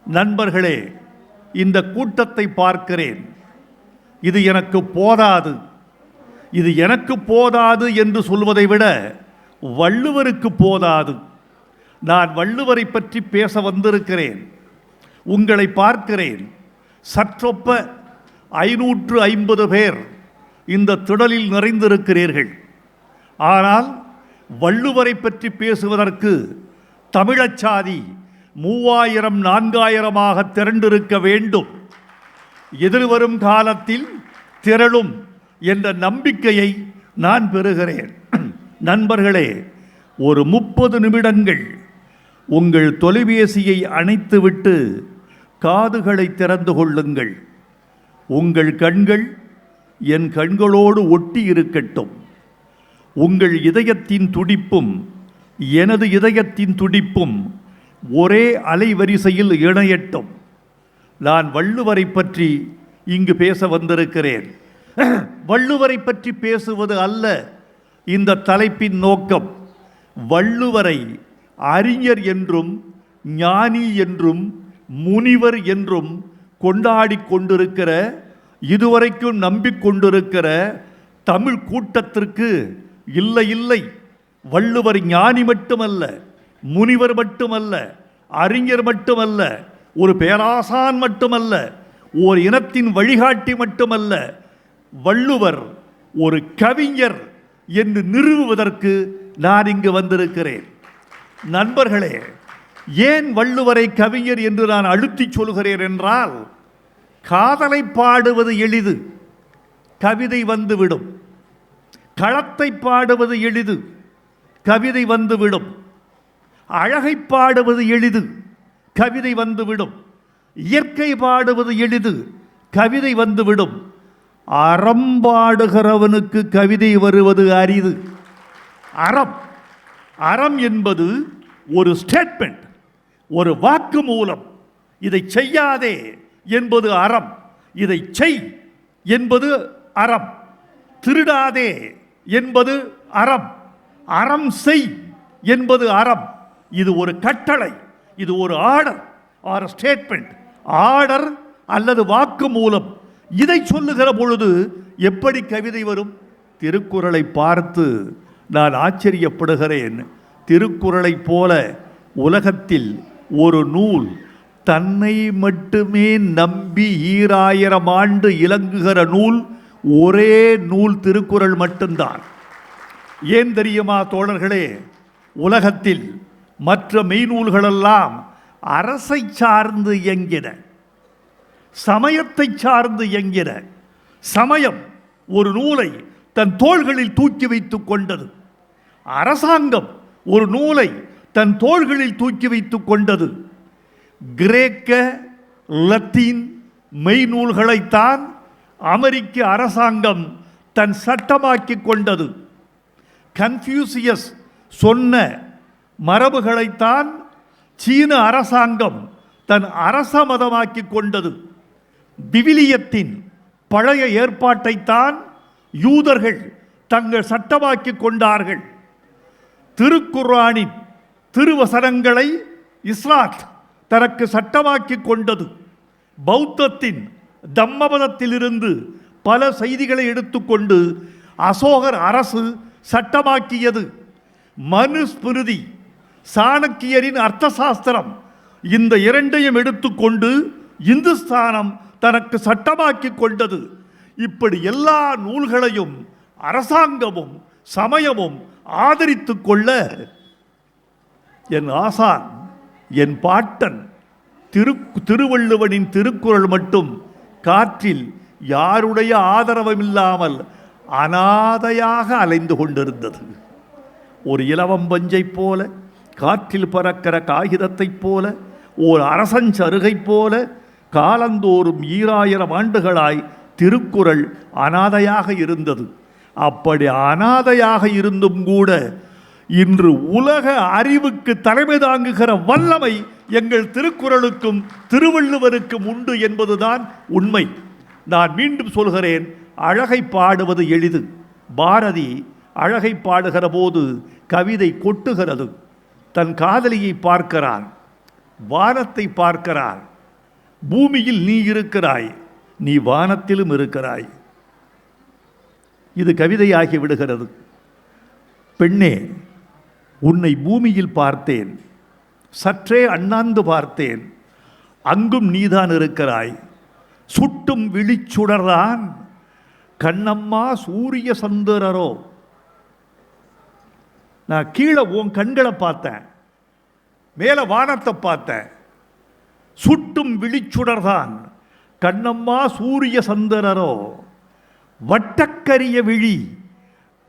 நண்பர்களே, இந்த கூட்டத்தை பார்க்கிறேன். இது எனக்கு போதாது, இது எனக்கு போதாது என்று சொல்வதை விட வள்ளுவருக்கு போதாது. நான் வள்ளுவரை பற்றி பேச வந்திருக்கிறேன். உங்களை பார்க்கிறேன். சற்றொப்ப 550 பேர் இந்த திடலில் நிறைந்திருக்கிறீர்கள். ஆனால் வள்ளுவரை பற்றி பேசுவதற்கு தமிழச்சாதி 3000 4000 திரண்டிருக்க வேண்டும். எதிர்வரும் காலத்தில் திரளும் என்ற நம்பிக்கையை நான் பெறுகிறேன். நண்பர்களே, ஒரு 30 நிமிடங்கள் உங்கள் தொலைபேசியை அணைத்துவிட்டு காதுகளை திறந்து கொள்ளுங்கள். உங்கள் கண்கள் என் கண்களோடு ஒட்டி இருக்கட்டும். உங்கள் இதயத்தின் துடிப்பும் எனது இதயத்தின் துடிப்பும் ஒரே அலைவரிசையில் இணையட்டும். நான் வள்ளுவரை பற்றி இங்கு பேச வந்திருக்கிறேன். வள்ளுவரை பற்றி பேசுவது அல்ல இந்த தலைப்பின் நோக்கம். வள்ளுவரை அறிஞர் என்றும் ஞானி என்றும் முனிவர் என்றும் கொண்டாடி கொண்டிருக்கிற, இதுவரைக்கும் நம்பிக்கொண்டிருக்கிற தமிழ் கூட்டத்திற்கு இல்லை இல்லை, வள்ளுவர் ஞானி மட்டுமல்ல, முனிவர் மட்டுமல்ல, அறிஞர் மட்டுமல்ல, ஒரு பேராசான் மட்டுமல்ல, ஒரு இனத்தின் வழிகாட்டி மட்டுமல்ல, வள்ளுவர் ஒரு கவிஞர் என்று நிறுவுவதற்கு நான் இங்கு வந்திருக்கிறேன். நண்பர்களே, ஏன் வள்ளுவரை கவிஞர் என்று நான் அழுத்தி சொல்கிறேன் என்றால், காதலை பாடுவது எளிது, கவிதை வந்துவிடும். களத்தை பாடுவது எளிது, கவிதை வந்துவிடும். அழகை பாடுவது எளிது, கவிதை வந்துவிடும். இயற்கை பாடுவது எளிது, கவிதை வந்துவிடும். அறம்பாடுகிறவனுக்கு கவிதை வருவது அரிது. அறம் என்பது ஒரு ஸ்டேட்மெண்ட், ஒரு வாக்கு மூலம். இதை செய்யாதே என்பது அறம், இதை செய் என்பது அறம். திருடாதே என்பது அறம், அறம் செய் என்பது அறம். இது ஒரு கட்டளை, இது ஒரு ஆர்டர் ஆர் ஸ்டேட்மெண்ட். ஆர்டர் அல்லது வாக்கு மூலம். இதை சொல்லுகிற பொழுது எப்படி கவிதை வரும்? திருக்குறளை பார்த்து நான் ஆச்சரியப்படுகிறேன். திருக்குறளை போல உலகத்தில் ஒரு நூல் தன்னை மட்டுமே நம்பி 2000 ஆண்டு இலங்குகிற நூல் ஒரே நூல் திருக்குறள் மட்டும்தான். ஏன் தெரியுமா தோழர்களே? உலகத்தில் மற்ற மெய்நூல்களெல்லாம் அரசை சார்ந்து இயங்கின, சமயத்தை சார்ந்து இயங்கின. சமயம் ஒரு நூலை தன் தோள்களில் தூக்கி வைத்துக் கொண்டது. அரசாங்கம் ஒரு நூலை தன் தோள்களில் தூக்கி வைத்துக் கொண்டது. கிரேக்க லத்தீன் மெய்நூல்களைத்தான் அமெரிக்க அரசாங்கம் தன் சட்டமாக்கி கொண்டது. கன்ஃபியூசியஸ் சொன்ன மரபுகளைத்தான் சீன அரசாங்கம் தன் அரச மதமாக்கி கொண்டது. விவிலியத்தின் பழைய ஏற்பாட்டைத்தான் யூதர்கள் தங்கள் சட்டமாக்கி கொண்டார்கள். திருக்குர்ஆனின் திருவசனங்களை இஸ்லாத் தனக்கு சட்டமாக்கி கொண்டது. பௌத்தத்தின் தம்மபதத்திலிருந்து பல செய்திகளை எடுத்துக்கொண்டு அசோகர் அரசு சட்டமாக்கியது. மனுஸ்மிருதி, சாணக்கியரின் அர்த்த சாஸ்திரம், இந்த இரண்டையும் எடுத்துக்கொண்டு இந்துஸ்தானம் தனக்கு சட்டமாக்கி கொண்டது. இப்படி எல்லா நூல்களையும் அரசாங்கமும் சமயமும் ஆதரித்து கொள்ள என் ஆசான், என் பாட்டன் திருவள்ளுவனின் திருக்குறள் மட்டும் காற்றில் யாருடைய ஆதரவும் இல்லாமல் அனாதையாக அலைந்து கொண்டிருந்தது. ஒரு இலவம்பஞ்சை போல, காற்றில் பறக்கிற காகிதத்தைப் போல, ஓர் அரசஞ்சருகை போல காலந்தோறும் 2000 ஆண்டுகளாய் திருக்குறள் அனாதையாக இருந்தது. அப்படி அனாதையாக இருந்தும் கூட இன்று உலக அறிவுக்கு தலைமை தாங்குகிற வல்லமை எங்கள் திருக்குறளுக்கும் திருவள்ளுவருக்கும் உண்டு என்பதுதான் உண்மை. நான் மீண்டும் சொல்கிறேன், அழகை பாடுவது எளிது. பாரதி அழகை பாடுகிற போது கவிதை கொட்டுகிறது. தன் காதலியை பார்க்கிறான், வானத்தை பார்க்கிறான், பூமியில் நீ இருக்கிறாய், நீ வானத்திலும் இருக்கிறாய். இது கவிதையாகி விடுகிறது. பெண்ணே, உன்னை பூமியில் பார்த்தேன், சற்றே அண்ணாந்து பார்த்தேன், அங்கும் நீதான் இருக்கிறாய். சுட்டும் விழிச்சுடர்தான் கண்ணம்மா சூரிய சந்திரரோ. நான் கீழே உன் கண்களை பார்த்தேன், மேல வானத்தை பார்த்தேன். சுட்டும் விழிச்சுடர்தான் கண்ணம்மா சூரிய சந்திரரோ. வட்டக்கரிய விழி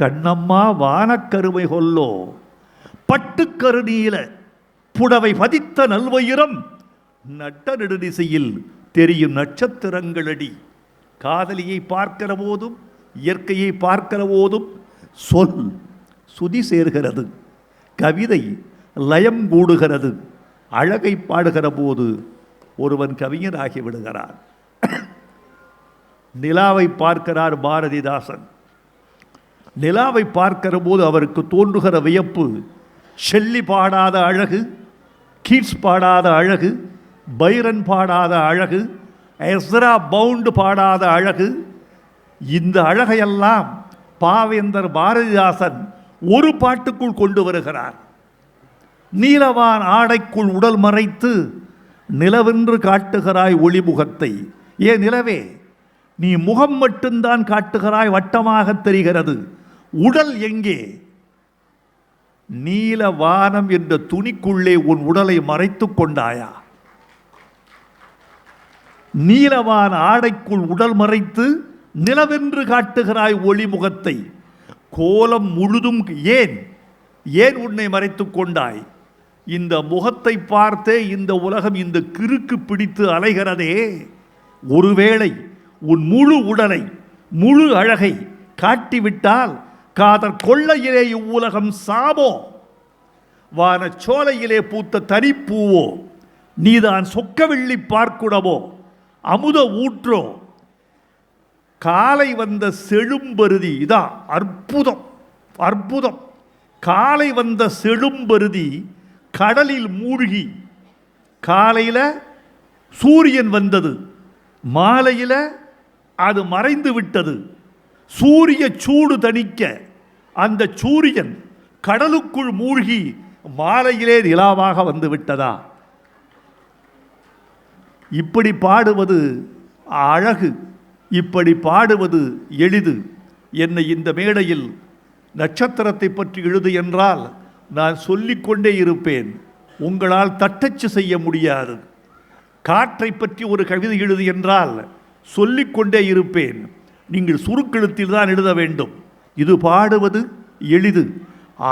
கண்ணம்மா வானக்கருமை கொல்லோ. பட்டுக்கருநீல புடவை பதித்த நல்வயிரம் நட்ட நெடுதிசையில் தெரியும் நட்சத்திரங்களடி. காதலியை பார்க்கிற போதும் இயற்கையை பார்க்கிற போதும் சொல் சுதி சேர்கிறது, கவிதை லயம் கூடுகிறது. அழகை பாடுகிற போது ஒருவன் கவிஞராகி விடுகிறான். நிலாவை பார்க்கிறார் பாரதிதாசன். நிலாவை பார்க்கிற போது அவருக்கு தோன்றுகிற வியப்பு, ஷெல்லி பாடாத அழகு, கீட்ஸ் பாடாத அழகு, பைரன் பாடாத அழகு, எஸ்ரா பவுண்டு பாடாத அழகு. இந்த அழகையெல்லாம் பாவேந்தர் பாரதிதாசன் ஒரு பாட்டுக்குள் கொண்டு வருகிறார். நீலவான் ஆடைக்குள் உடல் மறைத்து நிலவென்று காட்டுகிறாய் ஒளிமுகத்தை. ஏ நிலவே, நீ முகம் மட்டும்தான் காட்டுகிறாய், வட்டமாக தெரிகிறது. உடல் எங்கே? நீல வானம் என்ற துணிக்குள்ளே உன் உடலை மறைத்து கொண்டாயா? நீலவான் ஆடைக்குள் உடல் மறைத்து நிலவென்று காட்டுகிறாய் ஒளிமுகத்தை. கோலம் முழுதும் ஏன் ஏன் உன்னை மறைத்து கொண்டாய்? இந்த முகத்தை பார்த்தே இந்த உலகம் இந்த கிறுக்கு பிடித்து அலைகிறதே. ஒருவேளை உன் முழு உடலை முழு அழகை காட்டிவிட்டால் காதற் கொள்ளையிலே இவ்வுலகம் சாபோ. வானச்சோலையிலே பூத்த தனிப்பூவோ, நீதான் சொக்கவில்லி பார்க்குடமோ, அமுத ஊற்றோ, காலை வந்த செழும்பருதி. இதான் அற்புதம், அற்புதம். காலை வந்த செழும்பருதி கடலில் மூழ்கி, காலையில் சூரியன் வந்தது, மாலையில் அது மறைந்து விட்டது. சூரிய சூடு தணிக்க அந்த சூரியன் கடலுக்குள் மூழ்கி மாலையிலே நிலாவாக வந்து விட்டதா? இப்படி பாடுவது அழகு, இப்படி பாடுவது எளிது. என்னை இந்த மேடையில் நட்சத்திரத்தை பற்றி எழுது என்றால் நான் சொல்லிக்கொண்டே இருப்பேன். உங்களால் தட்டச்சு செய்ய முடியாது. காற்றை பற்றி ஒரு கவிதை எழுது என்றால் சொல்லிக்கொண்டே இருப்பேன். நீங்கள் சுருக்கெழுத்தில் தான் எழுத வேண்டும். இது பாடுவது எளிது.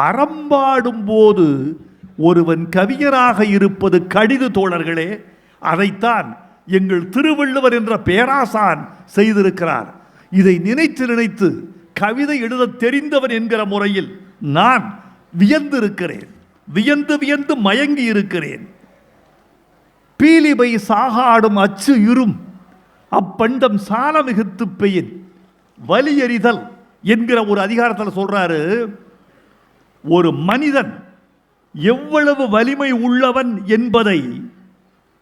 அறம்பாடும் போது ஒருவன் கவிஞராக இருப்பது கடிது தோழர்களே. அதைத்தான் எங்கள் திருவள்ளுவர் என்ற பேராசான் செய்திருக்கிறார். இதை நினைத்து நினைத்து கவிதை எழுத தெரிந்தவன் என்கிற முறையில் நான் வியந்திருக்கிறேன், வியந்து வியந்து மயங்கி இருக்கிறேன். பீலிபை சாகாடும் அச்சு இரும் அப்பண்டம் சால மிகுத்து பெயின் வலியறிதல் என்கிற ஒரு அதிகாரத்தில் சொல்றாரு, ஒரு மனிதன் எவ்வளவு வலிமை உள்ளவன் என்பதை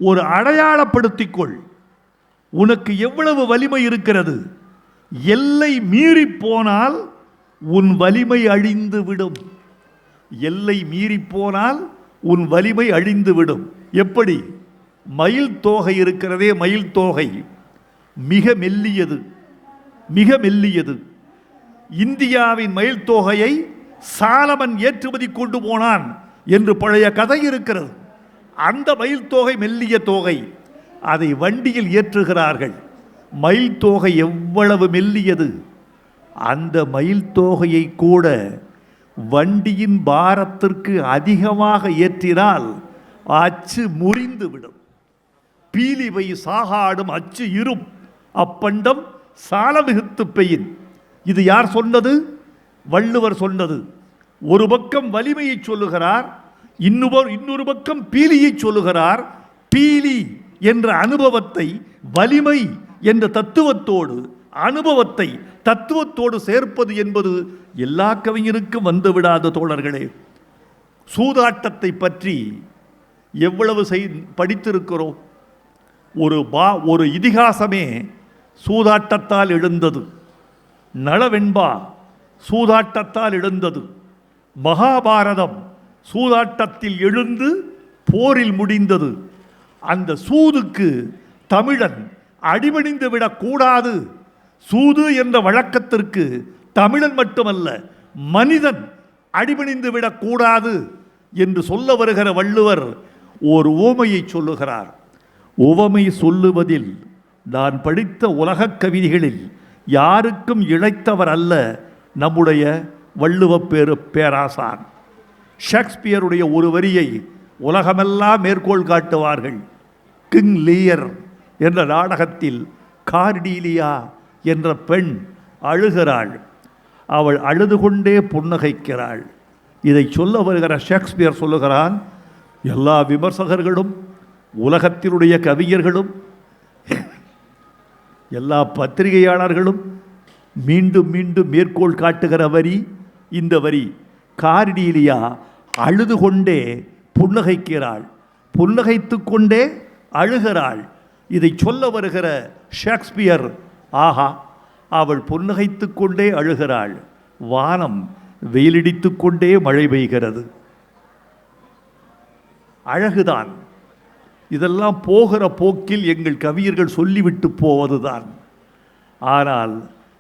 ஒரு அடையாளப்படுத்திக்கொள். உனக்கு எவ்வளவு வலிமை இருக்கிறது? எல்லை மீறி போனால் உன் வலிமை அழிந்து விடும். எல்லை மீறி போனால் உன் வலிமை அழிந்து விடும். எப்படி? மயில் தோகை இருக்கிறதே, மயில் தோகை மிக மெல்லியது, மிக மெல்லியது. இந்தியாவின் மயில் தோகையை சாலமன் ஏற்றுமதி கொண்டு போனான் என்று பழைய கதை இருக்கிறது. அந்த மயில் தோகை மெல்லிய தோகை, அதை வண்டியில் ஏற்றுகிறார்கள். மயில் தோகை எவ்வளவு மெல்லியது! அந்த மயில் தோகையை கூட வண்டியின் பாரத்திற்கு அதிகமாக ஏற்றினால் அச்சு முறிந்துவிடும். பீலிவை சாகாடும் அச்சு இரும் அப்பண்டம் சாலமிகுத்து பெயின். இது யார் சொன்னது? வள்ளுவர் சொன்னது. ஒரு பக்கம் வலிமையை சொல்லுகிறார், இன்னொரு பக்கம் பீலியை சொல்லுகிறார். பீலி என்ற அனுபவத்தை வலிமை என்ற தத்துவத்தோடு, அனுபவத்தை தத்துவத்தோடு சேர்ப்பது என்பது எல்லா கவிஞருக்கும் வந்துவிடாத தோழர்களே. சூதாட்டத்தை பற்றி எவ்வளவு படித்திருக்கிறோம். ஒரு இதிகாசமே சூதாட்டத்தால் எழுந்தது. நளவெண்பா சூதாட்டத்தால் எழுந்தது. மகாபாரதம் சூதாட்டத்தில் எழுந்து போரில் முடிந்தது. அந்த சூதுக்கு தமிழன் அடிபணிந்து விடக்கூடாது. சூது என்ற வழக்கத்திற்கு தமிழன் மட்டுமல்ல, மனிதன் அடிபணிந்து விடக்கூடாது என்று சொல்ல வருகிற வள்ளுவர் ஓர் உவமையை சொல்லுகிறார். உவமை சொல்லுவதில் நான் படித்த உலகக் கவிதைகளில் யாருக்கும் இழைத்தவர் அல்ல நம்முடைய வள்ளுவ பேராசான். ஷேக்ஸ்பியருடைய ஒரு வரியை உலகமெல்லாம் மேற்கோள் காட்டுவார்கள். கிங் லியர் என்ற நாடகத்தில் கார்டீலியா என்ற பெண் அழுகிறாள். அவள் அழுது கொண்டே புன்னகைக்கிறாள். இதை சொல்ல வருகிற ஷேக்ஸ்பியர் சொல்லுகிறான், எல்லா விமர்சகர்களும், உலகத்தினுடைய கவிஞர்களும், எல்லா பத்திரிகையாளர்களும் மீண்டும் மீண்டும் மேற்கோள் காட்டுகிற வரி இந்த வரி. கார்டீலியா அழுது கொண்டே புன்னகைக்கிறாள், புன்னகைத்து கொண்டே அழுகிறாள். இதை சொல்ல வருகிற ஷேக்ஸ்பியர், ஆஹா, அவள் புன்னகைத்து கொண்டே அழுகிறாள், வானம் வெயிலடித்து கொண்டே மழை பெய்கிறது. அழகுதான். இதெல்லாம் போகிற போக்கில் எங்கள் கவியர்கள் சொல்லிவிட்டு போவதுதான். ஆனால்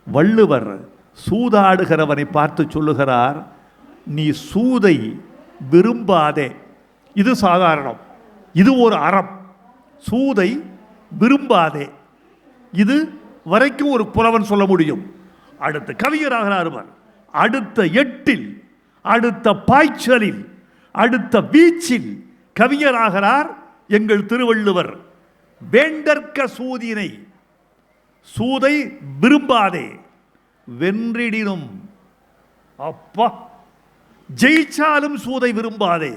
வள்ளுவர் சூதாடுகிறவனை பார்த்து சொல்லுகிறார், நீ சூதை விரும்பாதே. இது சாதாரணம், இது ஒரு அறம். சூதை விரும்பாதே, இது வரைக்கும் ஒரு புலவன் சொல்ல முடியும். அடுத்த கவிஞராகிறார், அடுத்த எட்டில், அடுத்த பாய்ச்சலில், அடுத்த வீச்சில் கவிஞராகிறார் எங்கள் திருவள்ளுவர். வேண்டற்க சூதினை, சூதை விரும்பாதே, வென்றிடினும், அப்பா, ஜெயிச்சாலும் சூதை விரும்பாதே.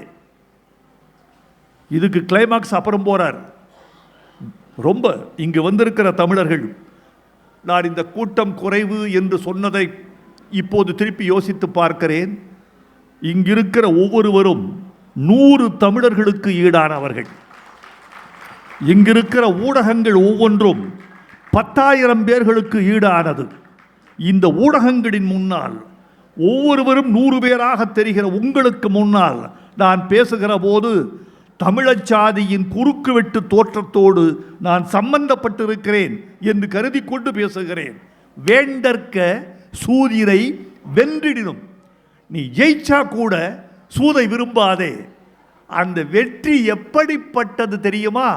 இதுக்கு கிளைமாக்ஸ் அப்புறம் போறார். ரொம்ப இங்கு வந்திருக்கிற தமிழர்கள், நான் இந்த கூட்டம் குறைவு என்று சொன்னதை இப்போது திருப்பி யோசித்து பார்க்கிறேன். இங்கிருக்கிற ஒவ்வொருவரும் 100 தமிழர்களுக்கு ஈடானவர்கள். இங்கிருக்கிற ஊடகங்கள் ஒவ்வொன்றும் 10,000 பேர்களுக்கு ஈடானது. இந்த ஊடகங்களின் முன்னால் ஒவ்வொருவரும் 100 பேராக தெரிகிற உங்களுக்கு முன்னால் நான் பேசுகிற போது தமிழச்சாதியின் குறுக்கு வெட்டு தோற்றத்தோடு நான் சம்பந்தப்பட்டிருக்கிறேன் என்று கருதி கொண்டு பேசுகிறேன். வேண்டற்க சூதினை வென்றிடினும், நீ ஜெயிச்சா கூட சூதை விரும்பாதே. அந்த வெற்றி எப்படிப்பட்டது தெரியுமா?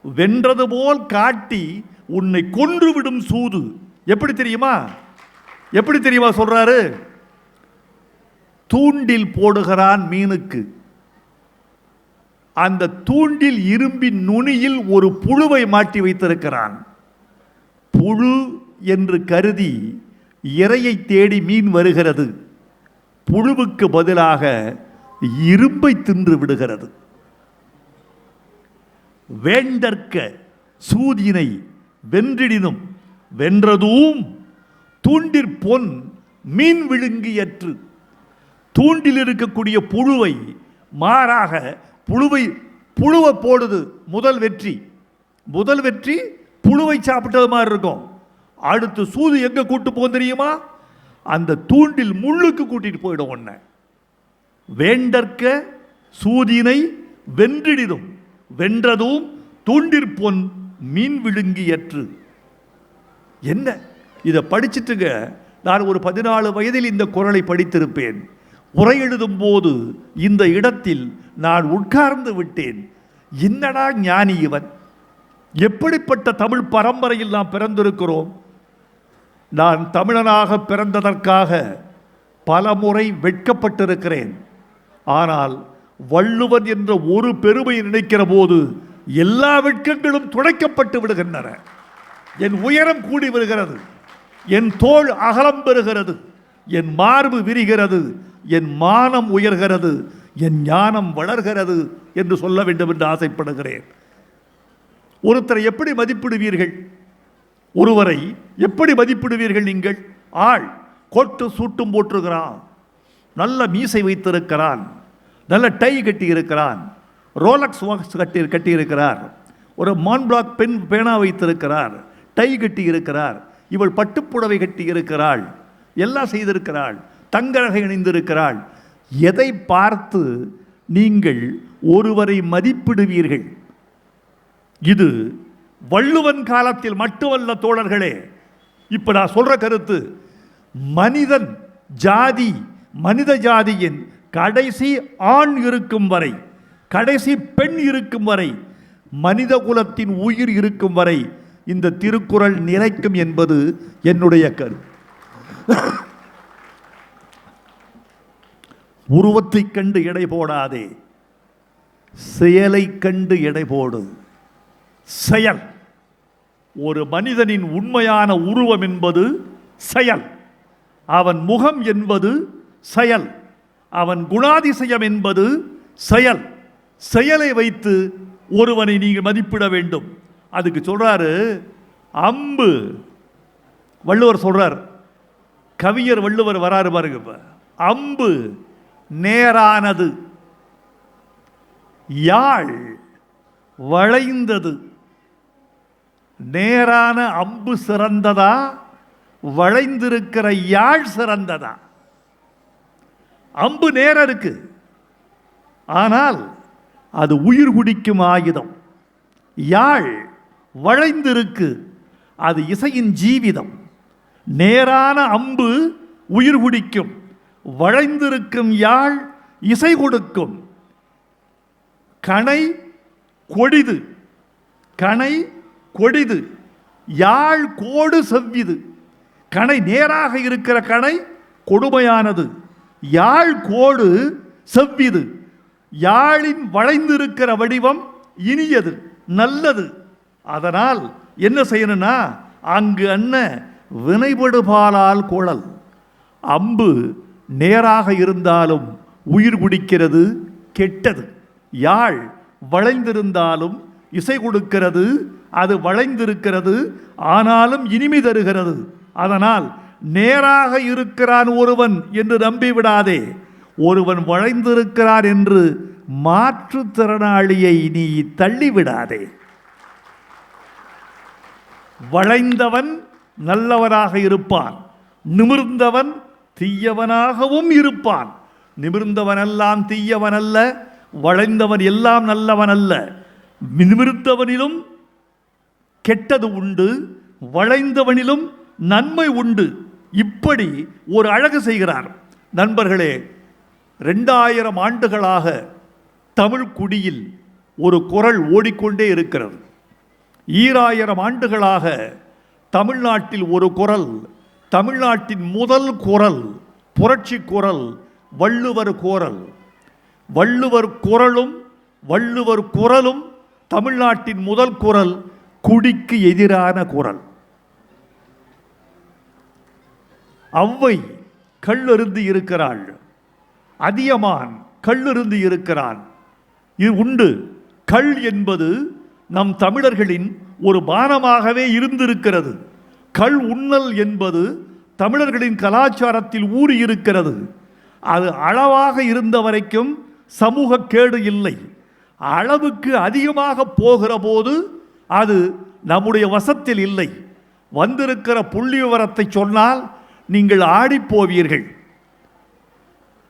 வென்றது போல் காட்டி உன்னை கொன்றுவிடும் சூது. எப்படி தெரியுமா? எப்படி தெரியுமா சொல்றாரு? தூண்டில் போடுகிறான் மீனுக்கு. அந்த தூண்டில் இரும்பின் நுனியில் ஒரு புழுவை மாட்டி வைத்திருக்கிறான். புழு என்று கருதி இரையை தேடி மீன் வருகிறது. புழுவுக்கு பதிலாக இரும்பை தின்று விடுகிறது. வேண்டற்க சூதினை வென்றிடினும், வென்றதும் தூண்டிற் பொன் மீன் விழுங்கியற்று. தூண்டில் இருக்கக்கூடிய புழுவை மாறாக புழுவை போடுது. முதல் வெற்றி புழுவை சாப்பிட்டது மாதிரி இருக்கும். அடுத்து சூது எங்க கூட்டு போகும் தெரியுமா? அந்த தூண்டில் முள்ளுக்கு கூட்டிட்டு போயிடும். ஒன்ன வேண்டற்க சூதினை வென்றிடினும், வென்றதும் தூண்டிற்பொன் மீன் விழுங்கியற்று. என்ன இதை படிச்சுட்டுங்க, நான் ஒரு 14 வயதில் இந்த குறளை படித்திருப்பேன். உரை எழுதும் போது இந்த இடத்தில் நான் உட்கார்ந்து விட்டேன். என்னடா ஞானி இவன்! எப்படிப்பட்ட தமிழ் பரம்பரையில் நாம் பிறந்திருக்கிறோம். நான் தமிழனாக பிறந்ததற்காக பல முறை வெட்கப்பட்டிருக்கிறேன். ஆனால் வள்ளுவன் என்ற ஒரு பெருமையை நினைக்கிற போது எல்லா வெட்கங்களும் துடைக்கப்பட்டு விடுகின்றன. என் உயரம் கூடி வருகிறது, என் தோள் அகலம் பெறுகிறது, என் மார்பு விரிகிறது, என் மானம் உயர்கிறது, என் ஞானம் வளர்கிறது என்று சொல்ல வேண்டும் என்று ஆசைப்படுகிறேன். ஒருத்தரை எப்படி மதிப்பிடுவீர்கள்? ஒருவரை எப்படி மதிப்பிடுவீர்கள் நீங்கள்? ஆள் கொட்டு சூட்டும் போட்டிருக்கிறான், நல்ல மீசை வைத்திருக்கிறான், நல்ல டை கட்டி இருக்கிறான், ரோலக்ஸ் வாட்ச் கட்டி இருக்கிறார், ஒரு மான்பிளாக் பெண் பேனா வைத்திருக்கிறார், டை கட்டி இருக்கிறார், இவள் பட்டுப்புடவை கட்டி இருக்கிறாள், எல்லாம் செய்திருக்கிறாள், தங்கரகை அணிந்திருக்கிறாள். எதை பார்த்து நீங்கள் ஒருவரை மதிப்பிடுவீர்கள்? இது வள்ளுவன் காலத்தில் மட்டுமல்ல தோழர்களே. இப்ப நான் சொல்ற கருத்து, மனிதன் ஜாதி, மனித ஜாதியின் கடைசி ஆண் இருக்கும் வரை, கடைசி பெண் இருக்கும் வரை, மனித குலத்தின் உயிர் இருக்கும் வரை இந்த திருக்குறள் நிலைக்கும் என்பது என்னுடைய கருத்து. உருவத்தை கண்டு எடை போடாதே, செயலை கண்டு எடை போடு. செயல், ஒரு மனிதனின் உண்மையான உருவம் என்பது செயல். அவன் முகம் என்பது செயல், அவன் குணாதிசயம் என்பது செயல். செயலை வைத்து ஒருவனை நீங்கள் மதிப்பிட வேண்டும். அதுக்கு சொல்றாரு அம்பு. வள்ளுவர் சொல்றார், கவிஞர் வள்ளுவர் வராரு பாருங்க. அம்பு நேரானது, யாழ் வளைந்தது. நேரான அம்பு சிறந்ததா, வளைந்திருக்கிற யாழ் சிறந்ததா? அம்பு நேர இருக்கு, ஆனால் அது உயிர் குடிக்கும் ஆயுதம். யாழ் வளைந்திருக்கு, அது இசையின் ஜீவிதம். நேரான அம்பு உயிர் குடிக்கும், வளைந்திருக்கும் யாழ் இசை கொடுக்கும். கணை கொடிது, கணை கொடிது, யாழ் கோடு செவ்விது. கணை நேராக இருக்கிற கணை கொடுமையானது, யாழ் கோடு செவ்விது. யாழின் வளைந்திருக்கிற வடிவம் இனியது, நல்லது. அதனால் என்ன செய்யணும்னா, அங்கு அன்ன வினைபடுபாலால் குழல். அம்பு நேராக இருந்தாலும் உயிர் குடிக்கிறது, கெட்டது. யாழ் வளைந்திருந்தாலும் இசை கொடுக்கிறது, அது வளைந்திருக்கிறது, ஆனாலும் இனிமை தருகிறது. அதனால் நேராக இருக்கிறான் ஒருவன் என்று நம்பிவிடாதே. ஒருவன் வளைந்திருக்கிறார் என்று மாற்றுத்திறனாளியை நீ தள்ளிவிடாதே. வளைந்தவன் நல்லவனாக இருப்பான், நிமிர்ந்தவன் தீயவனாகவும் இருப்பான். நிமிர்ந்தவன் எல்லாம் தீயவன் அல்ல, வளைந்தவன் எல்லாம் நல்லவன் அல்ல. நிமிர்ந்தவனிலும் கெட்டது உண்டு, வளைந்தவனிலும் நன்மை உண்டு. இப்படி ஒரு அழகு செய்கிறார். நண்பர்களே, 2000 ஆண்டுகளாக தமிழ் குடியில் ஒரு குரல் ஓடிக்கொண்டே இருக்கிறது. 2000 ஆண்டுகளாக தமிழ்நாட்டில் ஒரு குரல், தமிழ்நாட்டின் முதல் குரல், புரட்சி குரல், வள்ளுவர் குரல். வள்ளுவர் குரலும் வள்ளுவர் குரலும் தமிழ்நாட்டின் முதல் குரல், குடிக்கு எதிரான குரல். ஔவை கள்ளருந்து இருக்கிறாள், அதியமான் கள்ளருந்து இருக்கிறான். இது உண்டு. கள் என்பது நம் தமிழர்களின் ஒரு பானமாகவே இருந்திருக்கிறது. கள் உண்ணல் என்பது தமிழர்களின் கலாச்சாரத்தில் ஊறி இருக்கிறது. அது அளவாக இருந்த வரைக்கும் சமூக கேடு இல்லை. அளவுக்கு அதிகமாக போகிற போது அது நம்முடைய வசத்தில் இல்லை. வந்திருக்கிற புள்ளி விவரத்தை சொன்னால் நீங்கள் ஆடிப்போவீர்கள்.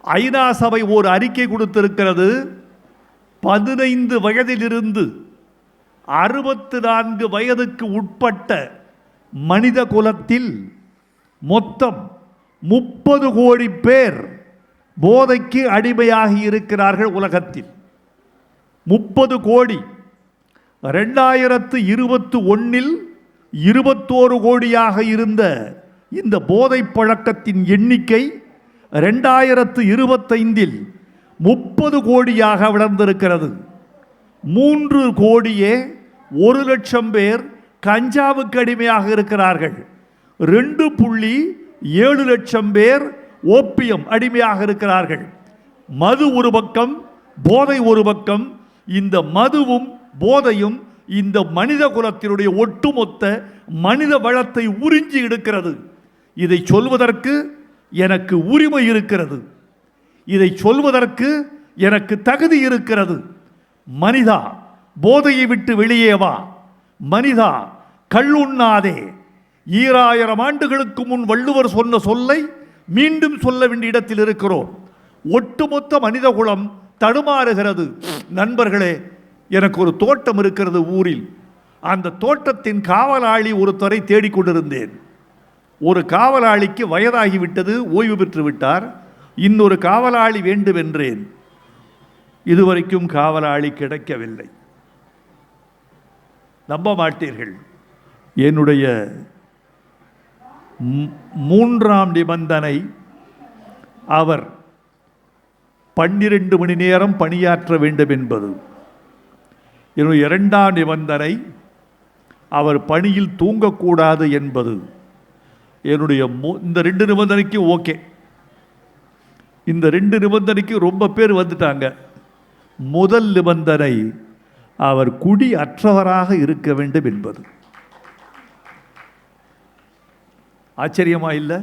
ஐநா சபை ஒரு அறிக்கை கொடுத்திருக்கிறது. 15 வயதிலிருந்து 64 வயதுக்கு உட்பட்ட மனித குலத்தில் மொத்தம் 30 கோடி பேர் போதைக்கு அடிமையாகி இருக்கிறார்கள் உலகத்தில். 30 கோடி. 2021 21 கோடியாக இருந்த இந்த போதை பழக்கத்தின் எண்ணிக்கை 2025 30 கோடியாக வளர்ந்திருக்கிறது. 3 கோடியே 1 லட்சம் பேர் கஞ்சாவுக்கு அடிமையாக இருக்கிறார்கள். 2.7 லட்சம் பேர் ஓப்பியம் அடிமையாக இருக்கிறார்கள். மது ஒரு பக்கம், போதை ஒரு பக்கம். இந்த மதுவும் போதையும் இந்த மனித குலத்தினுடைய ஒட்டுமொத்த மனித வளத்தை உறிஞ்சி எடுக்கிறது. இதை சொல்வதற்கு எனக்கு உரிமை இருக்கிறது, இதை சொல்வதற்கு எனக்கு தகுதி இருக்கிறது. மனிதா, போதையை விட்டு வெளியே வா, மனிதா கள்ளுண்ணாதே. 2000 ஆண்டுகளுக்கு முன் வள்ளுவர் சொன்ன சொல்லை மீண்டும் சொல்ல வேண்டிய இடத்தில் இருக்கிறோம். ஒட்டுமொத்த மனித குலம் தடுமாறுகிறது. நண்பர்களே, எனக்கு ஒரு தோட்டம் இருக்கிறது ஊரில். அந்த தோட்டத்தின் காவலாளி ஒருத்தரை தேடிக்கொண்டிருந்தேன். ஒரு காவலாளிக்கு வயதாகிவிட்டது, ஓய்வு பெற்று விட்டார். இன்னொரு காவலாளி வேண்டும் என்றேன். இதுவரைக்கும் காவலாளி கிடைக்கவில்லை. நம்ப மாட்டீர்கள், என்னுடைய 3ஆம் நிபந்தனை அவர் 12 மணி நேரம் பணியாற்ற வேண்டும் என்பது. என்னுடைய 2ஆம் நிபந்தனை அவர் பணியில் தூங்கக்கூடாது என்பது. என்னுடைய இந்த 2 நிபந்தனைக்கு ஓகே. இந்த 2 நிபந்தனைக்கு ரொம்ப பேர் வந்துட்டாங்க. முதல் நிபந்தனை அவர் குடி அற்றவராக இருக்க வேண்டும் என்பது. ஆச்சரியமா இல்லை?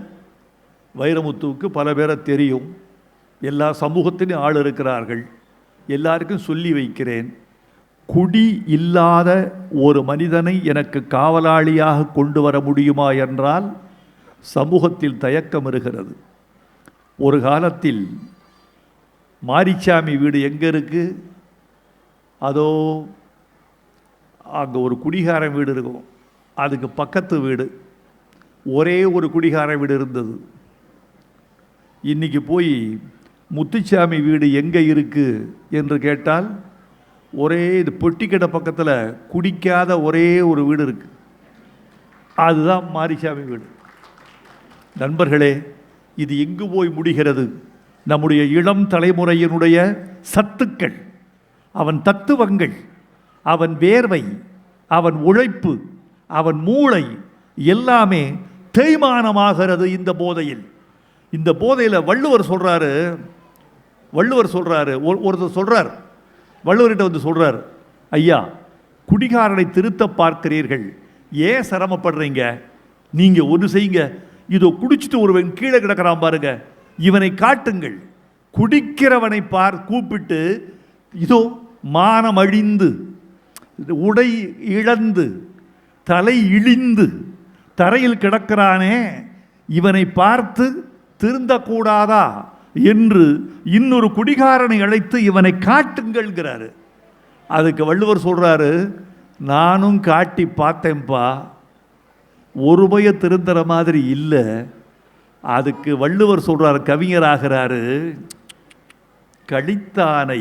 வைரமுத்துவுக்கு பல பேரை தெரியும், எல்லா சமூகத்திலும் ஆள் இருக்கிறார்கள். எல்லாருக்கும் சொல்லி வைக்கிறேன், குடி இல்லாத ஒரு மனிதனை எனக்கு காவலாளியாக கொண்டு வர முடியுமா என்றால் சமூகத்தில் தயக்கம் இருக்கிறது. ஒரு காலத்தில் மாரிச்சாமி வீடு எங்கே இருக்கு? அதோ அங்கே ஒரு குடிகாரன் வீடு இருக்கும், அதுக்கு பக்கத்து வீடு. ஒரே ஒரு குடிகாரன் வீடு இருந்தது. இன்னைக்கு போய் முத்துச்சாமி வீடு எங்கே இருக்கு என்று கேட்டால் ஒரே இது பொட்டிக்கடை பக்கத்தில் குடிக்காத ஒரே ஒரு வீடு இருக்கு, அதுதான் மாரிச்சாமி வீடு. நண்பர்களே, இது எங்கு போய் முடிகிறது? நம்முடைய இளம் தலைமுறையினுடைய சத்துக்கள், அவன் தத்துவங்கள், அவன் வேர்வை, அவன் உழைப்பு, அவன் மூளை எல்லாமே தேய்மானமாகிறது இந்த போதையில். இந்த போதையில் வள்ளுவர் சொல்றாரு, ஒருத்தர் சொல்றார், வள்ளுவர்கிட்ட வந்து சொல்றார், ஐயா, குடிகாரனை திருத்த பார்க்கிறீர்கள், ஏன் சிரமப்படுறீங்க? நீங்க ஒன்று செய்யுங்க, இதோ குடிச்சிட்டு ஒருவன் கீழே கிடக்கிறான் பாருங்க, இவனை காட்டுங்கள். குடிக்கிறவனை கூப்பிட்டு, இதோ மானம் அழிந்து, உடை இழந்து, தலை இழிந்து தரையில் கிடக்கிறானே, இவனை பார்த்து திருந்தக்கூடாதா என்று இன்னொரு குடிகாரனை அழைத்து இவனை காட்டுங்கள்ங்கிறாரு. அதுக்கு வள்ளுவர் சொல்றாரு, நானும் காட்டி பார்த்தேன்ப்பா, ஒரு பய திருந்துற மாதிரி இல்லை. அதுக்கு வள்ளுவர் சொல்றாரு, கவிஞராகிறாரு, கழித்தானை,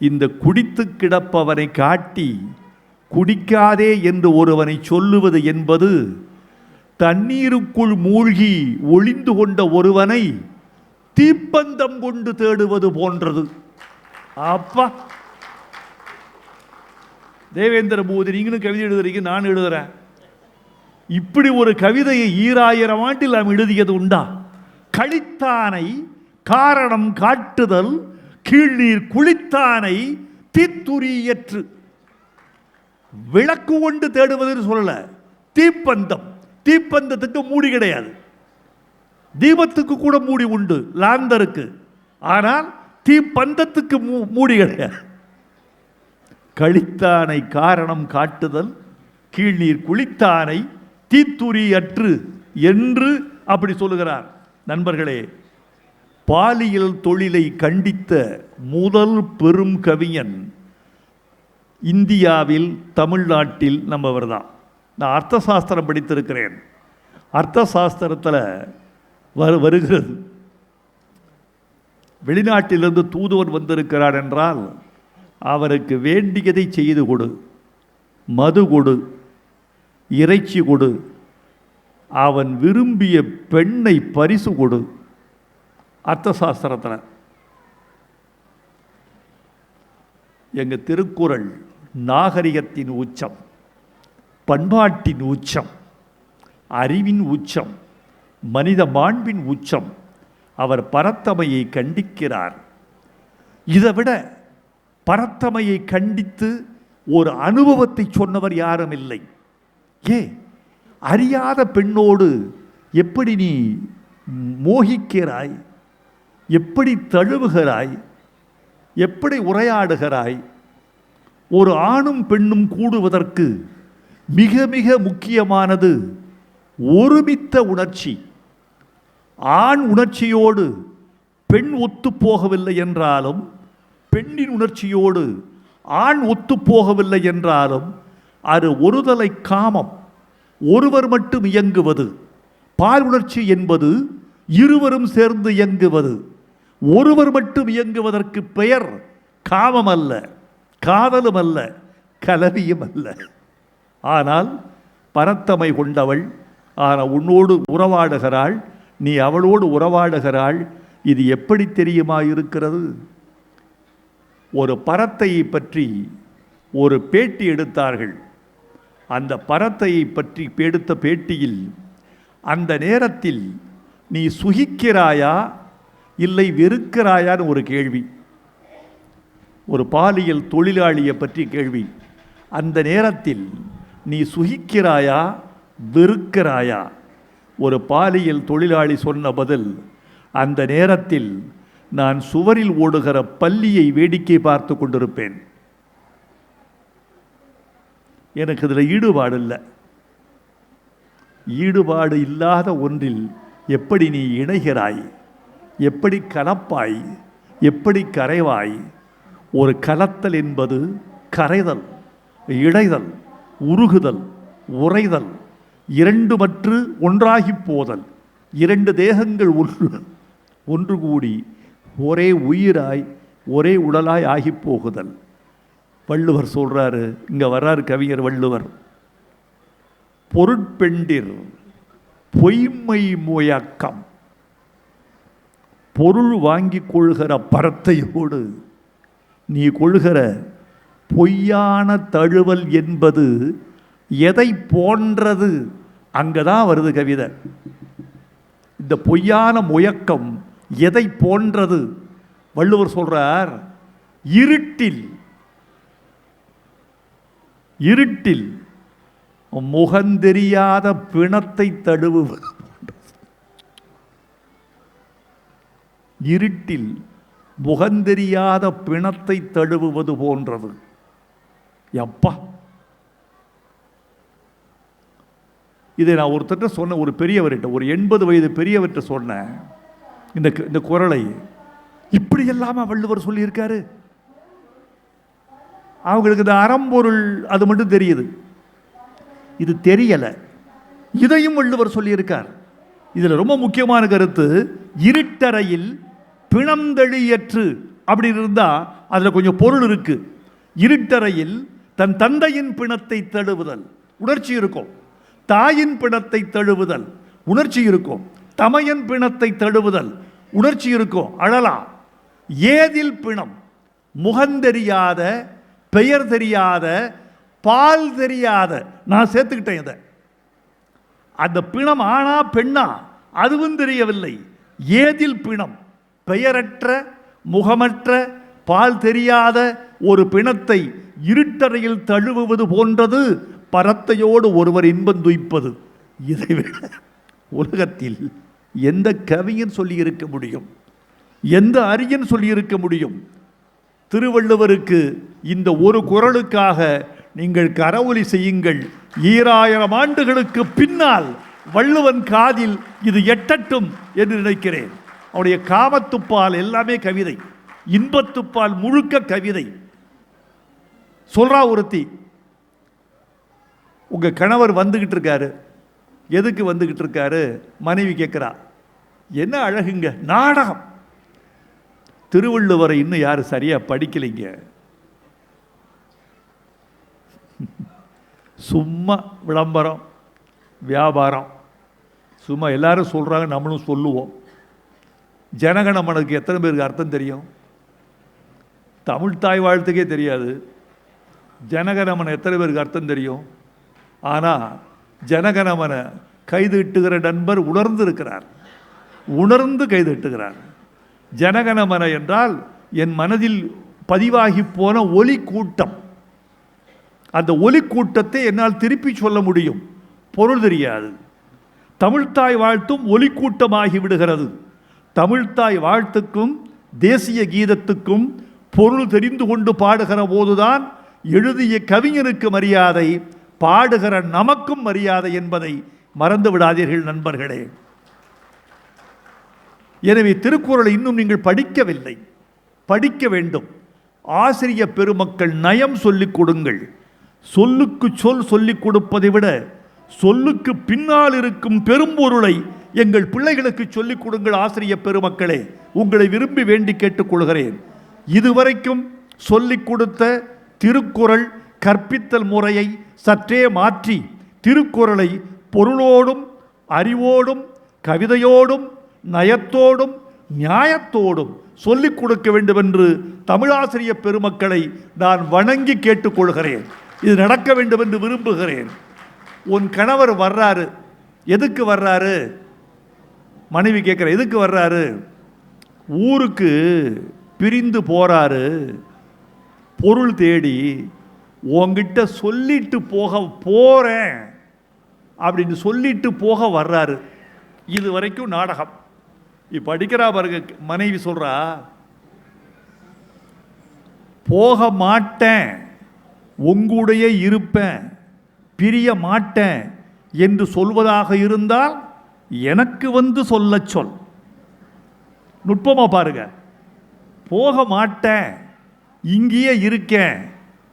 இந்த குடித்து கிடப்பவனை காட்டி குடிக்காதே என்று ஒருவனை சொல்லுவது என்பது தண்ணீருக்குள் மூழ்கி ஒளிந்து கொண்ட ஒருவனை தீப்பந்தம் கொண்டு தேடுவது போன்றது. அப்பா, தேவேந்திர பூதி, நீங்களும் கவிதை எழுதுறீங்க, நான் எழுதுறேன். இப்படி ஒரு கவிதையை 2000 ஆண்டில் நாம் எழுதியது உண்டா? கழித்தானை காரணம் காட்டுதல், கீழ்நீர் குளித்தானை தீத்துரியற்று. விளக்கு கொண்டு தேடுவதுன்னு சொல்லல, தீப்பந்தம். தீப்பந்தத்துக்கு மூடி கிடையாது, தீபத்துக்கு கூட மூடி உண்டு, லாந்தருக்கு. ஆனால் தீப்பந்தத்துக்கு மூடி கிடையாது. கழித்தானை காரணம் காட்டுதல், கீழ்நீர் குளித்தானை தீத்துரியற்று என்று அப்படி சொல்லுகிறார். நண்பர்களே, பாலியல் தொழிலை கண்டித்த முதல் பெரும் கவிஞன் இந்தியாவில், தமிழ்நாட்டில் நம்மவர் தான். நான் அர்த்த சாஸ்திரம் படித்திருக்கிறேன். அர்த்த சாஸ்திரத்தில் வருகிறது, வெளிநாட்டிலிருந்து தூதுவன் வந்திருக்கிறார் என்றால் அவருக்கு வேண்டியதை செய்து கொடு, மது கொடு, இறைச்சி கொடு, அவன் விரும்பிய பெண்ணை பரிசு கொடு. அர்த்த சாஸ்திரத்தில் எங்கள் திருக்குறள் நாகரிகத்தின் உச்சம், பண்பாட்டின் உச்சம், அறிவின் உச்சம், மனித மாண்பின் உச்சம். அவர் பரத்தமையை கண்டிக்கிறார். இதைவிட பரத்தமையை கண்டித்து ஒரு அனுபவத்தை சொன்னவர் யாரும் இல்லை. அறியாத பெண்ணோடு எப்படி நீ மோகிக்கிறாய், எப்படி தழுவுகிறாய், எப்படி உரையாடுகிறாய், ஒரு ஆணும் பெண்ணும் கூடுவதற்கு மிக மிக முக்கியமானது ஒருமித்த உணர்ச்சி. ஆண் உணர்ச்சியோடு பெண் ஒத்துப்போகவில்லை என்றாலும், பெண்ணின் உணர்ச்சியோடு ஆண் ஒத்துப்போகவில்லை என்றாலும் அது ஒருதலை காமம், ஒருவர் மட்டும் இயங்குவது. பால் உணர்ச்சி என்பது இருவரும் சேர்ந்து இயங்குவது. ஒருவர் மட்டும் இயங்குவதற்கு பெயர் காமம் அல்ல, காதலும் அல்ல, கலவியும் அல்ல. ஆனால் பரத்தமை கொண்டவள், ஆனால் உன்னோடு உறவாடுகிறாள், நீ அவளோடு உறவாடுகிறாள். இது எப்படி தெரியுமா இருக்கிறது? ஒரு பரத்தையை பற்றி ஒரு பேட்டி எடுத்தார்கள். அந்த பரத்தையை பற்றி எடுத்த பேட்டியில் அந்த நேரத்தில் நீ சுகிக்கிறாயா இல்லை வெறுக்கிறாயான்னு ஒரு கேள்வி. ஒரு பாலியல் தொழிலாளியை பற்றி கேள்வி. அந்த நேரத்தில் நீ சுகிக்கிறாயா வெறுக்கிறாயா? ஒரு பாலியல் தொழிலாளி சொன்ன பதில், அந்த நேரத்தில் நான் சுவரில் ஓடுகிற பல்லியை வேடிக்கை பார்த்து கொண்டிருப்பேன். எனக்கு இதில் ஈடுபாடு இல்லை. ஈடுபாடு இல்லாத ஒன்றில் எப்படி நீ இணைகிறாய்? எப்படி கலப்பாய்? எப்படி கரைவாய்? ஒரு கலத்தல் என்பது கரைதல், இடைதல், உருகுதல், உறைதல், இரண்டு மற்று ஒன்றாகி போதல். இரண்டு தேகங்கள் ஒன்று கூடி ஒரே உயிராய் ஒரே உடலாய் ஆகி போகுதல். வள்ளுவர் சொல்றாரு, இங்க வர்றாரு கவிஞர் வள்ளுவர். பொருட்பெண்டிர் பொய்மை முயக்கம். பொருள் வாங்கி கொள்கிற பரத்தையோடு நீ கொள்கிற பொய்யான தழுவல் என்பது எதை போன்றது? அங்கதான் வருது கவிதை. இந்த பொய்யான முயக்கம் எதை போன்றது? வள்ளுவர் சொல்றார், இருட்டில் இருட்டில் முகந்தெரியாத பிணத்தை தழுவுவது. இருட்டில் முகந்தெரியாத பிணத்தை தழுவுவது போன்றது. எப்பா, இதை நான் ஒருத்தட்ட சொன்ன, ஒரு பெரியவர்கிட்ட, ஒரு 80 வயது பெரியவர்கிட்ட சொன்னேன். இந்த குரலை இப்படி எல்லாம வள்ளுவர் சொல்லியிருக்காரு. அவங்களுக்கு இந்த அறம்பொருள் அது மட்டும் தெரியுது, இது தெரியல. இதையும் வள்ளுவர் சொல்லியிருக்கார். இதில் ரொம்ப முக்கியமான கருத்து, இருட்டறையில் பிணந்தெளியற்று அப்படி இருந்தா அதில் கொஞ்சம் பொருள் இருக்கு. இருட்டறையில் தன் தந்தையின் பிணத்தை தழுவுதல் உணர்ச்சி இருக்கும், தாயின் பிணத்தை தழுவுதல் உணர்ச்சி இருக்கும், தமையன் பிணத்தை தழுவுதல் உணர்ச்சி இருக்கும், அழலாம். ஏதில் பிணம்? முகந்தெரியாத, பெயர் தெரியாத, பால் தெரியாத. நான் சேர்த்துக்கிட்டேன் இதை. அந்த பிணம் ஆனா பெண்ணா அதுவும் தெரியவில்லை. ஏதில் பிணம்? பெயரற்ற, முகமற்ற, பால் தெரியாத ஒரு பிணத்தை இருட்டறையில் தழுவுவது போன்றது பரத்தையோடு ஒருவர் இன்பம் துய்ப்பது. இதைவிட உலகத்தில் எந்த கவிஞன் சொல்லியிருக்க முடியும்? எந்த அறிஞன் சொல்லியிருக்க முடியும்? திருவள்ளுவருக்கு இந்த ஒரு குறளுக்காக நீங்கள் கரவொலி செய்யுங்கள். 2000 ஆண்டுகளுக்கு பின்னால் வள்ளுவன் காதில் இது எட்டட்டும் என்று நினைக்கிறேன். அவருடைய காமத்துப்பால் எல்லாமே கவிதை, இன்பத்துப்பால் முழுக்க கவிதை. சொல்றா ஒருத்தி, உங்க கணவர் வந்துகிட்டு இருக்காரு. எதுக்கு வந்துகிட்டு இருக்காரு? மனைவி கேட்கிறா. என்ன அழகுங்க, நாடகம். திருவள்ளுவரை இன்னும் யாரும் சரியா படிக்கலைங்க. சும்மா விளம்பரம், வியாபாரம், சும்மா எல்லாரும் சொல்றாங்க, நம்மளும் சொல்லுவோம். ஜனகணமனுக்கு எத்தனை பேருக்கு அர்த்தம் தெரியும்? தமிழ் தாய் வாழ்த்துக்கே தெரியாது. ஜனகணமன் எத்தனை பேருக்கு அர்த்தம் தெரியும்? ஆனால் ஜனகணமனை கைதிட்டுகிற நண்பர் உணர்ந்திருக்கிறார், உணர்ந்து கைதிட்டுகிறார். ஜனகணமன என்றால் என் மனதில் பதிவாகி போன ஒலி கூட்டம். அந்த ஒலி கூட்டத்தை என்னால் திருப்பி சொல்ல முடியும், பொருள் தெரியாது. தமிழ்த்தாய் வாழ்த்தும் ஒலி கூட்டமாகி விடுகிறது. தமிழ்த்தாய் வாழ்த்துக்கும் தேசிய கீதத்துக்கும் பொருள் தெரிந்து கொண்டு பாடுகிற போதுதான் எழுதிய கவிஞனுக்கு மரியாதை, பாடுகிற நமக்கும் மரியாதை என்பதை மறந்து விடாதீர்கள் நண்பர்களே. எனவே திருக்குறளை இன்னும் நீங்கள் படிக்கவில்லை, படிக்க வேண்டும். ஆசிரிய பெருமக்கள் நயம் சொல்லிக் கொடுங்கள். சொல்லுக்கு சொல் சொல்லிக் கொடுப்பதை விட சொல்லுக்கு பின்னால் இருக்கும் பெரும்பொருளை எங்கள் பிள்ளைகளுக்கு சொல்லிக் கொடுங்கள். ஆசிரிய பெருமக்களே, உங்களை விரும்பி வேண்டி கேட்டுக்கொள்கிறேன். இதுவரைக்கும் சொல்லிக் கொடுத்த திருக்குறள் கற்பித்தல் முறையை சற்றே மாற்றி திருக்குறளை பொருளோடும் அறிவோடும் கவிதையோடும் நயத்தோடும் நியாயத்தோடும் சொல்லிக் கொடுக்க வேண்டும் என்று தமிழாசிரிய பெருமக்களை நான் வணங்கி கேட்டுக்கொள்கிறேன். இது நடக்க வேண்டும் என்று விரும்புகிறேன். உன் கணவர் வர்றாரு, எதுக்கு வர்றாரு? மனைவி கேட்குற, எதுக்கு வர்றாரு? ஊருக்கு பிரிந்து போறாரு, பொருள் தேடி. உங்ககிட்ட சொல்லிட்டு போக போறேன் அப்படின்னு சொல்லிட்டு போக வர்றாரு. இது வரைக்கும் நாடகம். இப்போ அடிக்கிறா பாருங்க, மனைவி சொல்றா, போக மாட்டேன், உங்களுடைய இருப்பேன், பிரிய மாட்டேன் என்று சொல்வதாக இருந்தால் எனக்கு வந்து சொல்ல சொல். நுட்பமா பாருங்க. போக மாட்டேன், இங்கேயே இருக்கேன்,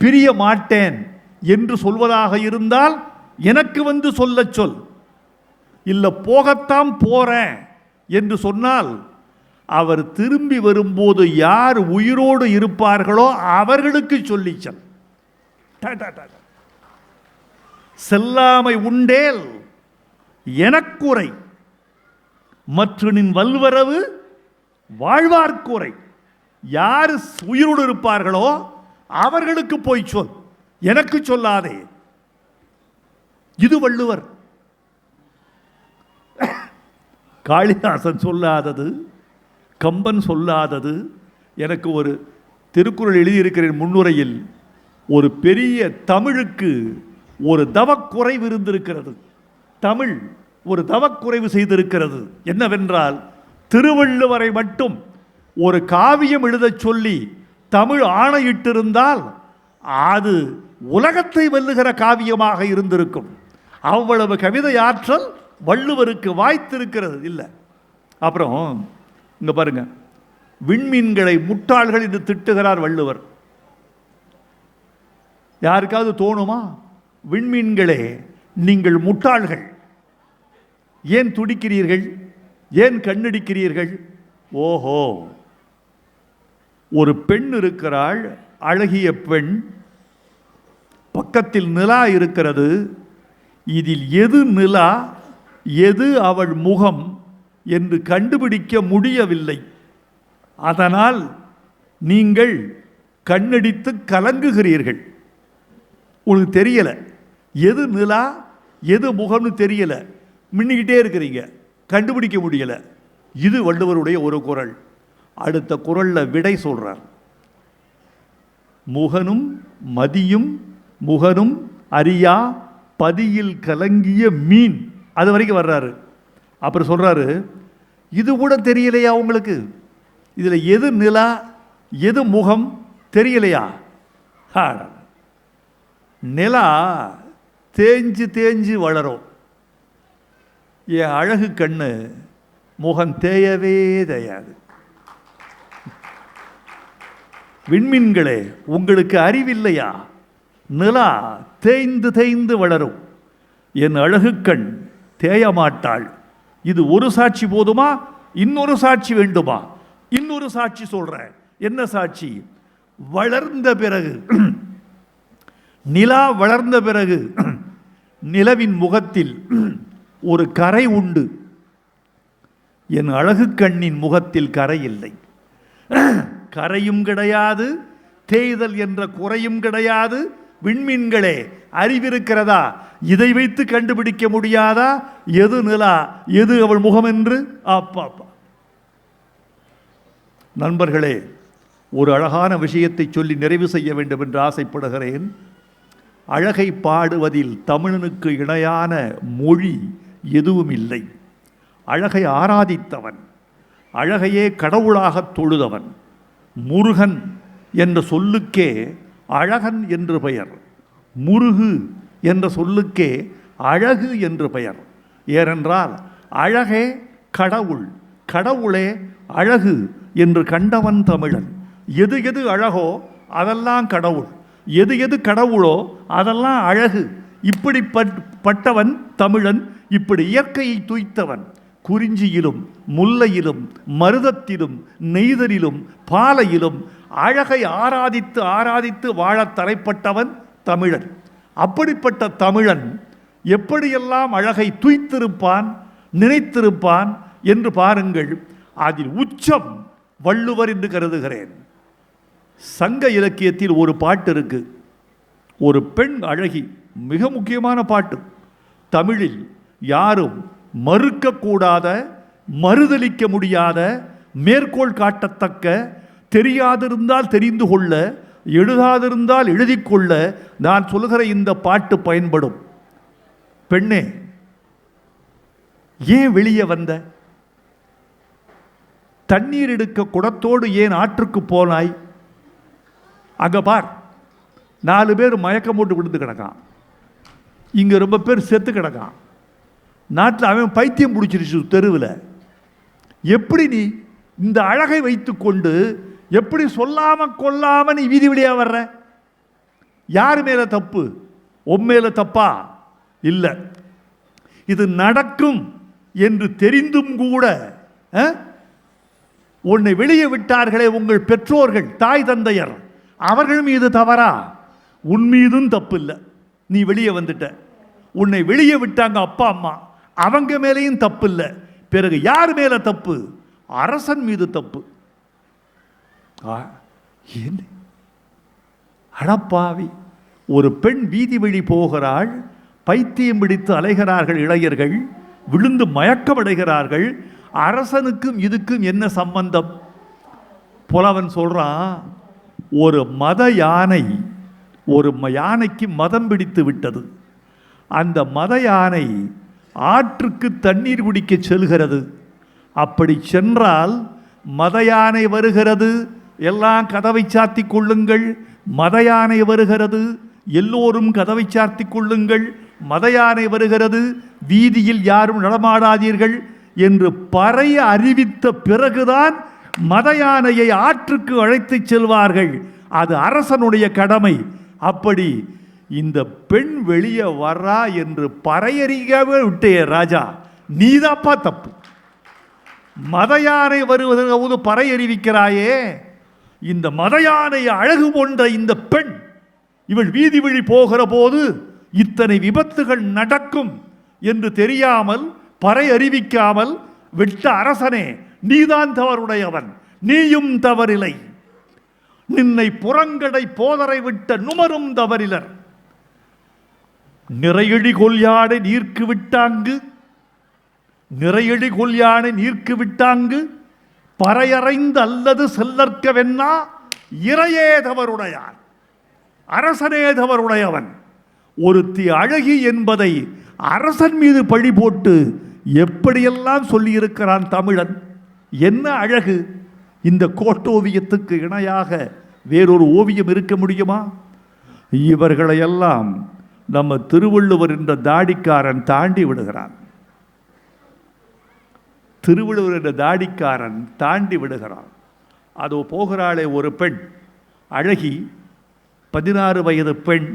பிரிய மாட்டேன் என்று சொல்வதாக இருந்தால் எனக்கு வந்து சொல்ல சொல். இல்லை போகத்தான் போறேன் என்று சொன்னால் அவர் திரும்பி வரும்போது யார் உயிரோடு இருப்பார்களோ அவர்களுக்கு சொல்லி சொல். செல்லாமை உண்டேல் எனக்குறை, மற்ற நின் வல்வரவு வாழ்வார்க்குறை. யார் உயிரோடு இருப்பார்களோ அவர்களுக்கு போய் சொல், எனக்கு சொல்லாதே. இது வள்ளுவர். காளிதாசன் சொல்லாதது, கம்பன் சொல்லாதது. எனக்கு ஒரு திருக்குறள் எழுதியிருக்கிறேன் முன்னுரையில். ஒரு பெரிய தமிழுக்கு ஒரு தவக்குறைவு இருந்திருக்கிறது. தமிழ் ஒரு தவக்குறைவு செய்திருக்கிறது. என்னவென்றால், திருவள்ளுவரை மட்டும் ஒரு காவியம் எழுதச் சொல்லி தமிழ் ஆணையிட்டிருந்தால் அது உலகத்தை வெல்லுகிற காவியமாக இருந்திருக்கும். அவ்வளவு கவிதை ஆற்றல் வள்ளுவருக்கு வாய்த்திருக்கிறது. இல்லை. அப்புறம் இங்க பாருங்க, விண்மீன்களை முட்டாள்கள் என்று திட்டுகிறார் வள்ளுவர். யாருக்காவது தோணுமா? விண்மீன்களே, நீங்கள் முட்டாள்கள், ஏன் துடிக்கிறீர்கள், ஏன் கண்ணடிக்கிறீர்கள்? ஓஹோ, ஒரு பெண் இருக்கிறாள், அழகிய பெண், பக்கத்தில் நிலா இருக்கிறது. இதில் எது நிலா, எது அவள் முகம் என்று கண்டுபிடிக்க முடியவில்லை. அதனால் நீங்கள் கண்ணடித்து கலங்குகிறீர்கள். உங்களுக்கு தெரியல, எது நிலா எது முகம்னு தெரியல, மின்னிக்கிட்டே இருக்கிறீங்க, கண்டுபிடிக்க முடியல. இது வள்ளுவருடைய ஒரு குறள். அடுத்த குறளில் விடை சொல்றார். முகனும் மதியும் முகனும் அறியா பதியில் கலங்கிய மீன். அது வரைக்கும் வர்றாரு. அப்புறம் சொல்றாரு, இது கூட தெரியலையா உங்களுக்கு? இதுல எது நிலா எது முகம் தெரியலையா? நிலா தேஞ்சு தேஞ்சு வளரும். என் அழகு கண்ணு முகம் தேயவே தேயாது. விண்மீன்களே, உங்களுக்கு அறிவில்லையா? நிலா தேய்ந்து தேய்ந்து வளரும், என் அழகு கண் தேயமாட்டாள். இது ஒரு சாட்சி போதுமா? இன்னொரு சாட்சி வேண்டுமா? இன்னொரு சாட்சி சொல்றேன். என்ன சாட்சி? வளர்ந்த பிறகு, நிலா வளர்ந்த பிறகு நிலவின் முகத்தில் ஒரு கரை உண்டு. என் அழகு கண்ணின் முகத்தில் கரை இல்லை. கரையும் கிடையாது, தேய்தல் என்ற குறையும் கிடையாது. விண்மீன்களே, அறிவிருக்கிறதா? இதை வைத்து கண்டுபிடிக்க முடியாதா எது நிலா எது அவள் முகம் என்று? அப்பா நண்பர்களே, ஒரு அழகான விஷயத்தை சொல்லி நிறைவு செய்ய வேண்டும் என்று ஆசைப்படுகிறேன். அழகை பாடுவதில் தமிழனுக்கு இணையான மொழி எதுவும் இல்லை. அழகை ஆராதித்தவன், அழகையே கடவுளாக தொழுதவன், முருகன் என்ற சொல்லுக்கே அழகன் என்று பெயர். முருகு என்ற சொல்லுக்கே அழகு என்று பெயர். ஏனென்றால் அழகே கடவுள், கடவுளே அழகு என்று கண்டவன் தமிழன். எது எது அழகோ அதெல்லாம் கடவுள், எது எது கடவுளோ அதெல்லாம் அழகு. இப்படிப்பட்டவன் தமிழன். இப்படி இயற்கையை துய்த்தவன். குறிஞ்சியிலும் முல்லையிலும் மருதத்திலும் நெய்தலிலும் பாலையிலும் அழகை ஆராதித்து ஆராதித்து வாழத் தலைப்பட்டவன் தமிழன். அப்படிப்பட்ட தமிழன் எப்படியெல்லாம் அழகை துய்த்திருப்பான், நினைத்திருப்பான் என்று பாருங்கள். அதில் உச்சம் வள்ளுவர் என்று கருதுகிறேன். சங்க இலக்கியத்தில் ஒரு பாட்டு இருக்கு, ஒரு பெண் அழகி, மிக முக்கியமான பாட்டு. தமிழில் யாரும் மறுக்கக்கூடாத, மறுதலிக்க முடியாத, மேற்கோள் காட்டத்தக்க, தெரியாதிருந்தால் தெரிந்து கொள்ள, எழுதாதிருந்தால் எழுதிக்கொள்ள நான் சொல்கிற இந்த பாட்டு பயன்படும். பெண்ணே, ஏன் வெளியே வந்த? தண்ணீர் எடுக்க குடத்தோடு ஏன் ஆற்றுக்கு போனாய்? அங்க பார், 4 பேர் மயக்கம் போட்டு விழுந்து கிடக்கான், இங்க ரொம்ப பேர் செத்து கிடக்கான். நாட்டில் அவன் பைத்தியம் பிடிச்சிருச்சு தெருவில். எப்படி நீ இந்த அழகை வைத்துக்கொண்டு எப்படி சொல்லாம கொல்லாம நீ வீதி வழியா வர்ற? யார் மேல தப்பு? உன் மேல தப்பா? இல்லை. இது நடக்கும் என்று தெரிந்தும் கூட உன்னை வெளியே விட்டார்களே உங்கள் பெற்றோர்கள், தாய் தந்தையர், அவர்கள் மீது தவறா? உன் மீதும் தப்பு இல்லை, நீ வெளியே வந்துட்ட. உன்னை வெளியே விட்டாங்க அப்பா அம்மா, அவங்க மேலேயும் தப்பு இல்லை. பிறகு யார் மேல தப்பு? அரசன் மீது தப்பு. அடப்பாவி, ஒரு பெண் வீதி வழி போகிறாள், பைத்தியம் பிடித்து அலைகிறார்கள் இளைஞர்கள், விழுந்து மயக்கமடைகிறார்கள். அரசனுக்கும் இதுக்கும் என்ன சம்பந்தம்? புலவன் சொல்றான், ஒரு மத யானை, ஒரு யானைக்கு மதம் பிடித்து விட்டது. அந்த மத யானை ஆற்றுக்கு தண்ணீர் குடிக்க செல்கிறது. அப்படி சென்றால் மத யானை வருகிறது, எல்லாம் கதவை சாத்தி கொள்ளுங்கள், மத யானை வருகிறது, எல்லோரும் கதவை சாத்தி கொள்ளுங்கள், மத யானை வருகிறது, வீதியில் யாரும் நடமாடாதீர்கள் என்று பறைய அறிவித்த பிறகுதான் மத யானையை ஆற்றுக்கு அழைத்து செல்வார்கள். அது அரசனுடைய கடமை. அப்படி இந்த பெண் வெளியே வர்றா என்று பறையறிக்கவே விட்டே ராஜா, நீதாப்பா தப்பு. மத யானை வருவதற்கு பறை அறிவிக்கிறாயே, இந்த மத யானை அழகு கொண்ட இந்த பெண், இவள் வீதி வழி போகிற போது இத்தனை விபத்துகள் நடக்கும் என்று தெரியாமல், பறை அறிவிக்காமல் விட்ட அரசனே, நீதான் தவறுடையவன், நீயும் தவறில்லை. நின்னை புறங்கடை போதரை விட்ட நுமரும் தவறிலர். நிறையடி கொல்யானை நீர்க்கு விட்டாங்கு, நிறையடி கொல்யானை நீர்க்கு விட்டாங்கு, பறையறைந்து அல்லது செல்லற்க வென்னா இறையே தவறுடையான், அரசனே தவறுடையவன். ஒருத்தி அழகி என்பதை அரசன் மீது பழி போட்டு எப்படியெல்லாம் சொல்லியிருக்கிறான் தமிழன். என்ன அழகு! இந்த கோட்டோவியத்துக்கு இணையாக வேறொரு ஓவியம் இருக்க முடியுமா? இவர்களையெல்லாம் நம்ம திருவள்ளுவர் என்ற தாடிக்காரன் தாண்டி விடுகிறான். திருவள்ளுவர் என்ற தாடிக்காரன் தாண்டி விடுகிறான். அதோ போகிறாளே ஒரு பெண், அழகி, 16 வயது பெண்,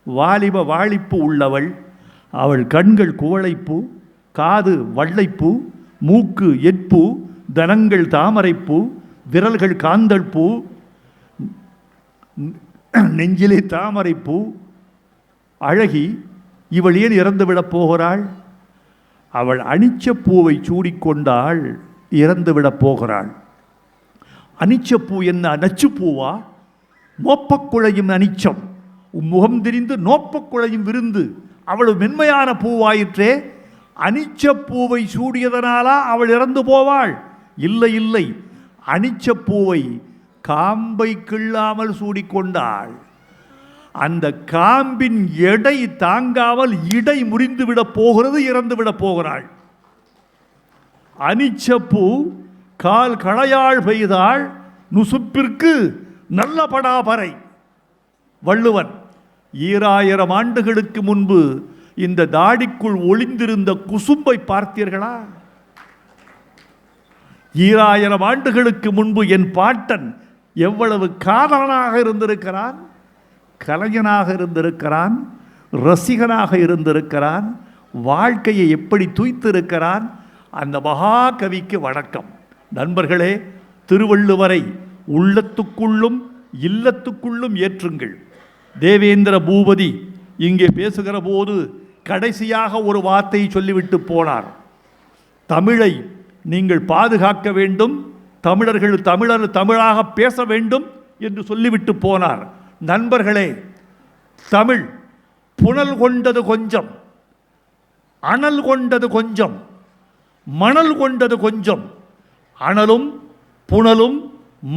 வாலிப வாலிப்பு உள்ளவள். அவள் கண்கள் குவளைப்பூ, காது வள்ளைப்பூ, மூக்கு எட்பூ, தனங்கள் தாமரைப்பூ, விரல்கள் காந்தல் பூ, நெஞ்சிலே தாமரைப்பூ. அழகி, இவள் ஏன் இறந்துவிடப் போகிறாள்? அவள் அனிச்ச பூவை சூடிக்கொண்டாள், இறந்துவிடப் போகிறாள். அனிச்சப்பூ என்ன நச்சுப்பூவா? மோப்பக்குழையும் அனிச்சம், முகம் திரிந்து நோப்பக்குழையும் விருந்து. அவள் மென்மையான பூவாயிற்றே. அனிச்ச பூவை சூடியதனாலா அவள் இறந்து போவாள்? இல்லை இல்லை, அனிச்ச பூவை காம்பை கிள்ளாமல் சூடிக்கொண்டாள். அந்த காம்பின் எடை தாங்காமல் இடை முறிந்துவிடப் போகிறது, இறந்துவிடப் போகிறாள். அனிச்சப்பூ கால் களையாள் பெய்தாள், நுசுப்பிற்கு நல்ல படாபறை. வள்ளுவன் 2000 ஆண்டுகளுக்கு முன்பு இந்த தாடிக்குள் ஒளிந்திருந்த குசும்பை பார்த்தீர்களா? 2000 ஆண்டுகளுக்கு முன்பு என் பாட்டன் எவ்வளவு காதலனாக இருந்திருக்கிறான், கலைஞனாக இருந்திருக்கிறான், ரசிகனாக இருந்திருக்கிறான், வாழ்க்கையை எப்படி தூய்த்திருக்கிறான். அந்த மகாகவிக்கு வணக்கம். நண்பர்களே, திருவள்ளுவரை உள்ளத்துக்குள்ளும் இல்லத்துக்குள்ளும் ஏற்றுங்கள். தேவேந்திர பூபதி இங்கே பேசுகிற போது கடைசியாக ஒரு வார்த்தையை சொல்லிவிட்டு போனார். தமிழை நீங்கள் பாதுகாக்க வேண்டும், தமிழர்கள் தமிழாக பேச வேண்டும் என்று சொல்லிவிட்டு போனார். நண்பர்களே, தமிழ் புனல் கொண்டது கொஞ்சம், அனல் கொண்டது கொஞ்சம், மணல் கொண்டது கொஞ்சம். அனலும் புனலும்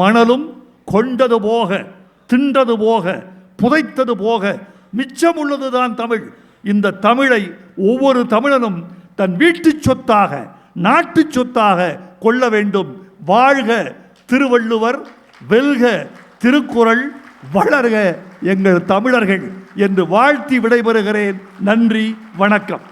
மணலும் கொண்டது போக, தின்றது போக, புதைத்தது போக மிச்சம் உள்ளதுதான் தமிழ். இந்த தமிழை ஒவ்வொரு தமிழனும் தன் வீட்டு சொத்தாக, நாட்டு சொத்தாக கொள்ள வேண்டும். வாழ்க திருவள்ளுவர், வெல்க திருக்குறள், வளர்க எங்கள் தமிழர்கள் என்று வாழ்த்தி விடைபெறுகிறேன். நன்றி, வணக்கம்.